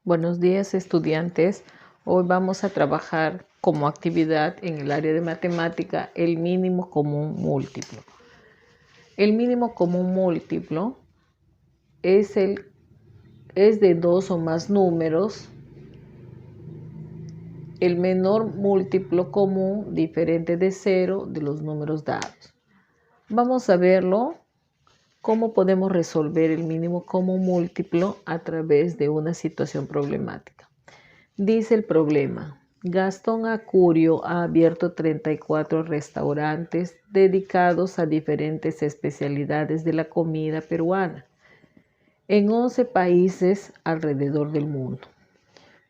Buenos días, estudiantes. Hoy vamos a trabajar como actividad en el área de matemática el mínimo común múltiplo. El mínimo común múltiplo es de dos o más números, el menor múltiplo común diferente de cero de los números dados. Vamos a verlo. ¿Cómo podemos resolver el mínimo común múltiplo a través de una situación problemática? Dice el problema: Gastón Acurio ha abierto 34 restaurantes dedicados a diferentes especialidades de la comida peruana en 11 países alrededor del mundo.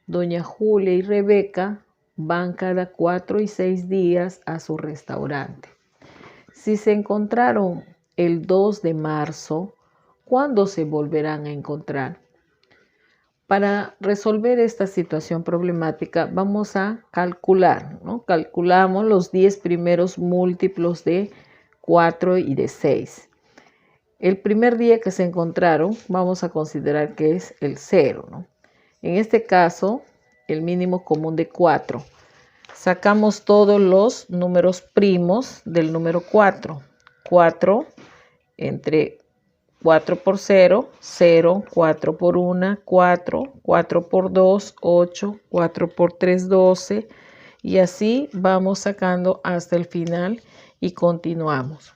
Doña Julia y Rebeca van cada 4 y 6 días a su restaurante. Si se encontraron el 2 de marzo, ¿cuándo se volverán a encontrar? Para resolver esta situación problemática vamos a calcular, ¿no? Calculamos los 10 primeros múltiplos de 4 y de 6. El primer día que se encontraron vamos a considerar que es el 0, ¿no? En este caso, el mínimo común de 4. Sacamos todos los números primos del número 4. 4 entre 4 por 0, 0, 4 por 1, 4, 4 por 2, 8, 4 por 3, 12, y así vamos sacando hasta el final y continuamos.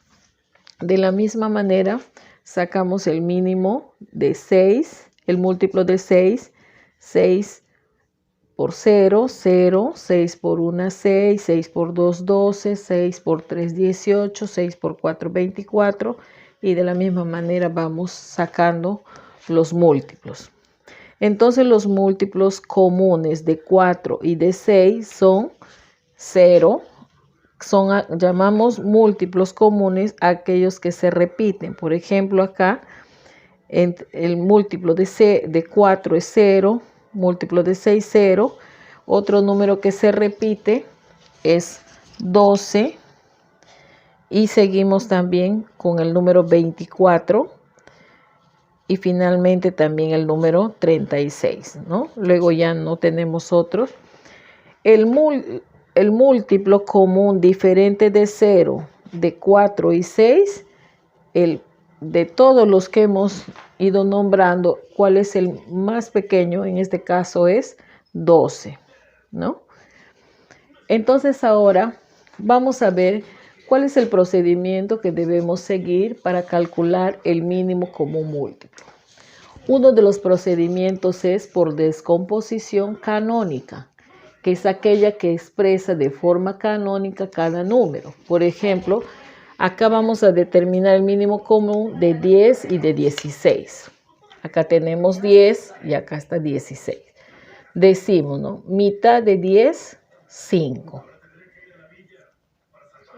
De la misma manera, sacamos el mínimo de 6, el múltiplo de 6, 6 por 0, 0, 6 por 1, 6, 6 por 2, 12, 6 por 3, 18, 6 por 4, 24, y de la misma manera vamos sacando los múltiplos. Entonces los múltiplos comunes de 4 y de 6 son 0, llamamos múltiplos comunes a aquellos que se repiten. Por ejemplo, acá el múltiplo de 4 es 0, múltiplo de 6, 0. Otro número que se repite es 12. Y seguimos también con el número 24. Y finalmente también el número 36, ¿no? Luego ya no tenemos otros. El múltiplo común diferente de 0, de 4 y 6, de todos los que hemos ido nombrando, ¿cuál es el más pequeño? En este caso es 12, ¿no? Entonces ahora vamos a ver cuál es el procedimiento que debemos seguir para calcular el mínimo común múltiplo. Uno de los procedimientos es por descomposición canónica, que es aquella que expresa de forma canónica cada número. Por ejemplo, acá vamos a determinar el mínimo común de 10 y de 16. Acá tenemos 10 y acá está 16. Decimos, ¿no? Mitad de 10, 5.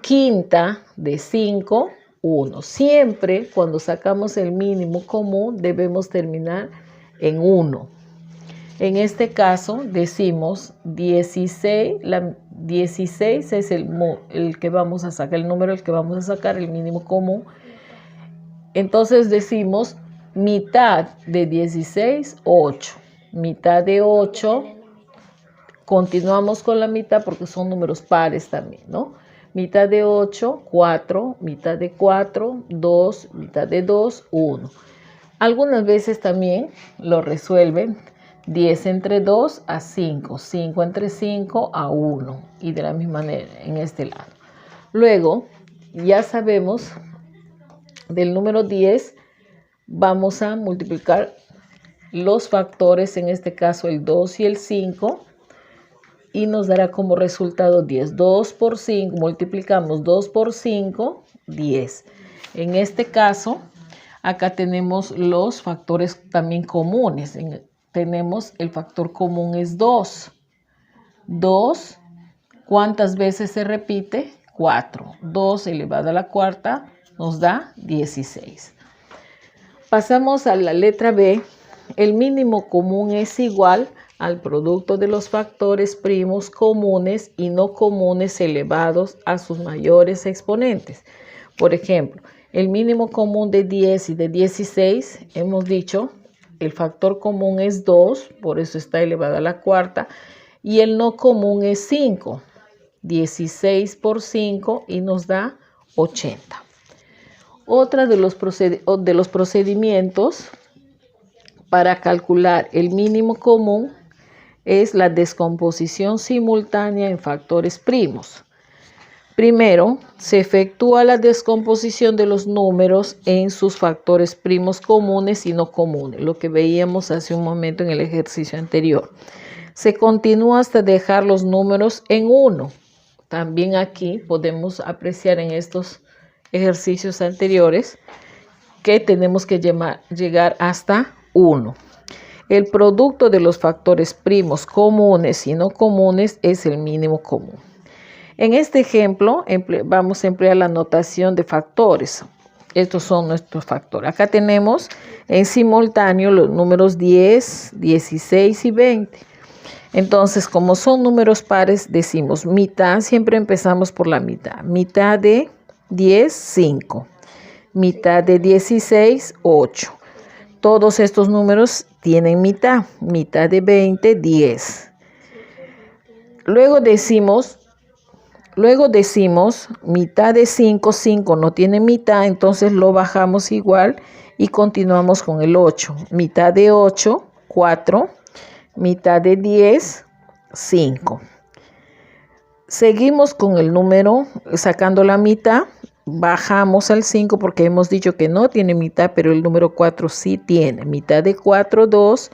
Quinta de 5, 1. Siempre cuando sacamos el mínimo común debemos terminar en 1. En este caso decimos 16, 16 es el que vamos a sacar, el número al que vamos a sacar el mínimo común. Entonces decimos mitad de 16, 8. Mitad de 8, continuamos con la mitad porque son números pares también, ¿no? Mitad de 8, 4, mitad de 4, 2, mitad de 2, 1. Algunas veces también lo resuelven 10 entre 2 a 5, 5 entre 5 a 1, y de la misma manera en este lado. Luego, ya sabemos del número 10, vamos a multiplicar los factores, en este caso el 2 y el 5, y nos dará como resultado 10. 2 por 5, multiplicamos 2 por 5, 10. En este caso, acá tenemos los factores también comunes. Tenemos el factor común es 2. 2, ¿cuántas veces se repite? 4. 2 elevado a la cuarta nos da 16. Pasamos a la letra B. El mínimo común es igual al producto de los factores primos comunes y no comunes elevados a sus mayores exponentes. Por ejemplo, el mínimo común de 10 y de 16, hemos dicho el factor común es 2, por eso está elevado a la cuarta, y el no común es 5. 16 por 5 y nos da 80. Otra de los procedimientos para calcular el mínimo común es la descomposición simultánea en factores primos. Primero, se efectúa la descomposición de los números en sus factores primos comunes y no comunes, lo que veíamos hace un momento en el ejercicio anterior. Se continúa hasta dejar los números en 1. También aquí podemos apreciar en estos ejercicios anteriores que tenemos que llegar hasta 1. El producto de los factores primos comunes y no comunes es el mínimo común. En este ejemplo vamos a emplear la notación de factores. Estos son nuestros factores. Acá tenemos en simultáneo los números 10, 16 y 20. Entonces, como son números pares, decimos mitad, siempre empezamos por la mitad. Mitad de 10, 5. Mitad de 16, 8. Todos estos números tienen mitad. Mitad de 20, 10. Luego decimos mitad de 5, 5 no tiene mitad, entonces lo bajamos igual y continuamos con el 8. Mitad de 8, 4. Mitad de 10, 5. Seguimos con el número, sacando la mitad, bajamos al 5 porque hemos dicho que no tiene mitad, pero el número 4 sí tiene. Mitad de 4, 2.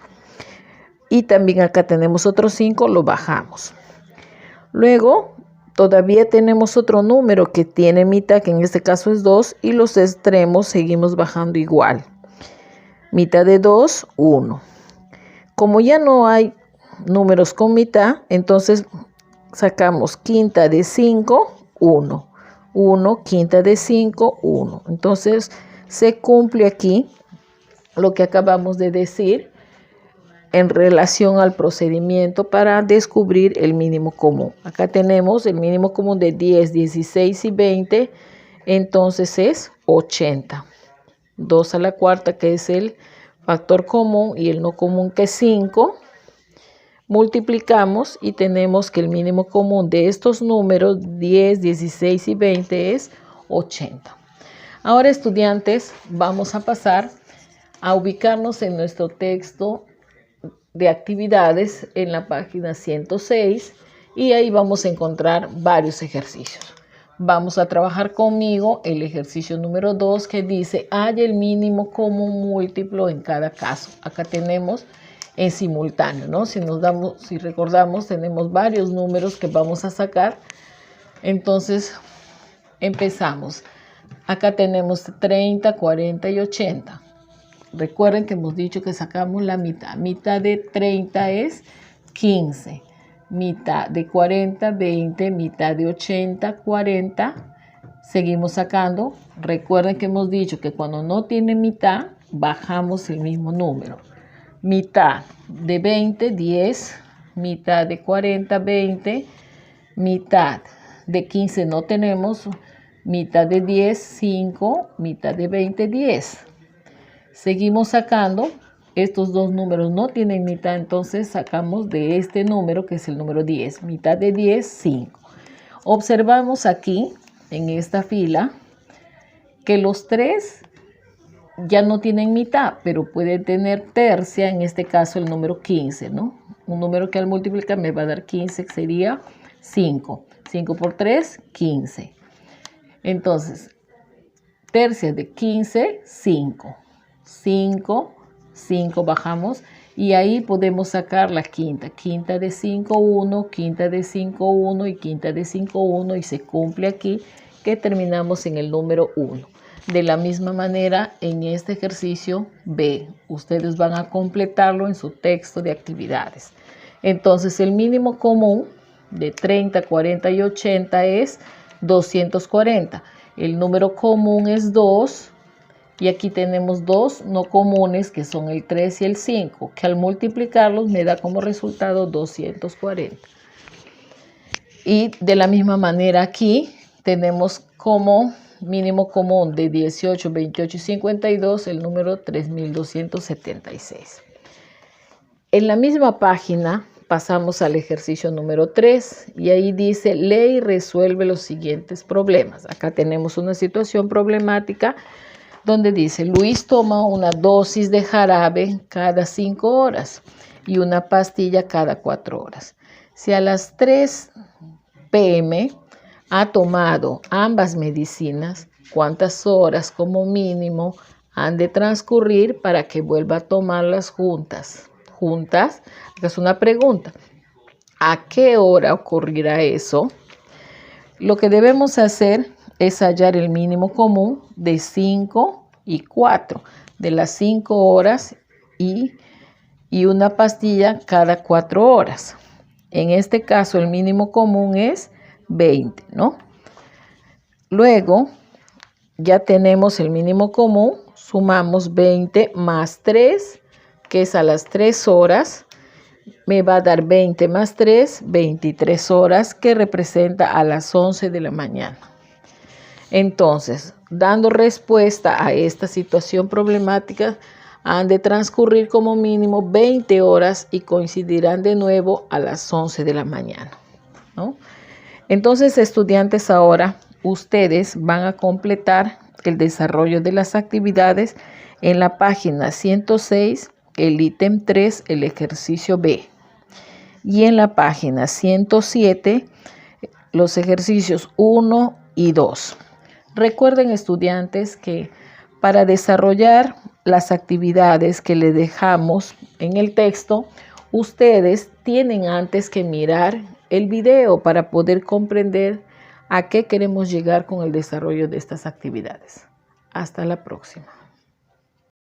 Y también acá tenemos otro 5, lo bajamos. Luego, todavía tenemos otro número que tiene mitad, que en este caso es 2, y los extremos seguimos bajando igual. Mitad de 2, 1. Como ya no hay números con mitad, entonces sacamos quinta de 5, 1. 1, quinta de 5, 1. Entonces se cumple aquí lo que acabamos de decir en relación al procedimiento para descubrir el mínimo común. Acá tenemos el mínimo común de 10, 16 y 20, entonces es 80. 2 a la cuarta, que es el factor común, y el no común, que es 5. Multiplicamos y tenemos que el mínimo común de estos números 10, 16 y 20 es 80. Ahora, estudiantes, vamos a pasar a ubicarnos en nuestro texto de actividades en la página 106 y ahí vamos a encontrar varios ejercicios. Vamos a trabajar conmigo el ejercicio número 2, que dice: halla el mínimo común múltiplo en cada caso. Acá tenemos en simultáneo, ¿no? Si recordamos, tenemos varios números que vamos a sacar. Entonces, empezamos. Acá tenemos 30, 40 y 80. Recuerden que hemos dicho que sacamos la mitad. Mitad de 30 es 15. Mitad de 40, 20. Mitad de 80, 40. Seguimos sacando. Recuerden que hemos dicho que cuando no tiene mitad, bajamos el mismo número. Mitad de 20, 10. Mitad de 40, 20. Mitad de 15 no tenemos. Mitad de 10, 5. Mitad de 20, 10. Seguimos sacando. Estos dos números no tienen mitad, entonces sacamos de este número, que es el número 10. Mitad de 10, 5. Observamos aquí, en esta fila, que los 3 ya no tienen mitad, pero puede tener tercia, en este caso el número 15, ¿no? Un número que al multiplicar me va a dar 15, que sería 5. 5 por 3, 15. Entonces, tercia de 15, 5. 5, 5 bajamos y ahí podemos sacar la quinta. Quinta de 5, 1, quinta de 5, 1 y quinta de 5, 1, y se cumple aquí que terminamos en el número 1. De la misma manera, en este ejercicio B, ustedes van a completarlo en su texto de actividades. Entonces, el mínimo común de 30, 40 y 80 es 240. El número común es 2. Y aquí tenemos dos no comunes, que son el 3 y el 5, que al multiplicarlos me da como resultado 240. Y de la misma manera aquí tenemos como mínimo común de 18, 28 y 52, el número 3276. En la misma página pasamos al ejercicio número 3 y ahí dice, lee y resuelve los siguientes problemas. Acá tenemos una situación problemática donde dice, Luis toma una dosis de jarabe cada 5 horas y una pastilla cada 4 horas. Si a las 3 p.m. ha tomado ambas medicinas, ¿cuántas horas como mínimo han de transcurrir para que vuelva a tomarlas juntas? Juntas, es una pregunta. ¿A qué hora ocurrirá eso? Lo que debemos hacer es hallar el mínimo común de 5 y 4, de las 5 horas y una pastilla cada 4 horas. En este caso, el mínimo común es 20, ¿no? Luego, ya tenemos el mínimo común, sumamos 20 más 3, que es a las 3 horas, me va a dar 20 más 3, 23 horas, que representa a las 11 de la mañana. Entonces, dando respuesta a esta situación problemática, han de transcurrir como mínimo 20 horas y coincidirán de nuevo a las 11 de la mañana, ¿no? Entonces, estudiantes, ahora ustedes van a completar el desarrollo de las actividades en la página 106, el ítem 3, el ejercicio B. Y en la página 107, los ejercicios 1 y 2. Recuerden, estudiantes, que para desarrollar las actividades que les dejamos en el texto, ustedes tienen antes que mirar el video para poder comprender a qué queremos llegar con el desarrollo de estas actividades. Hasta la próxima.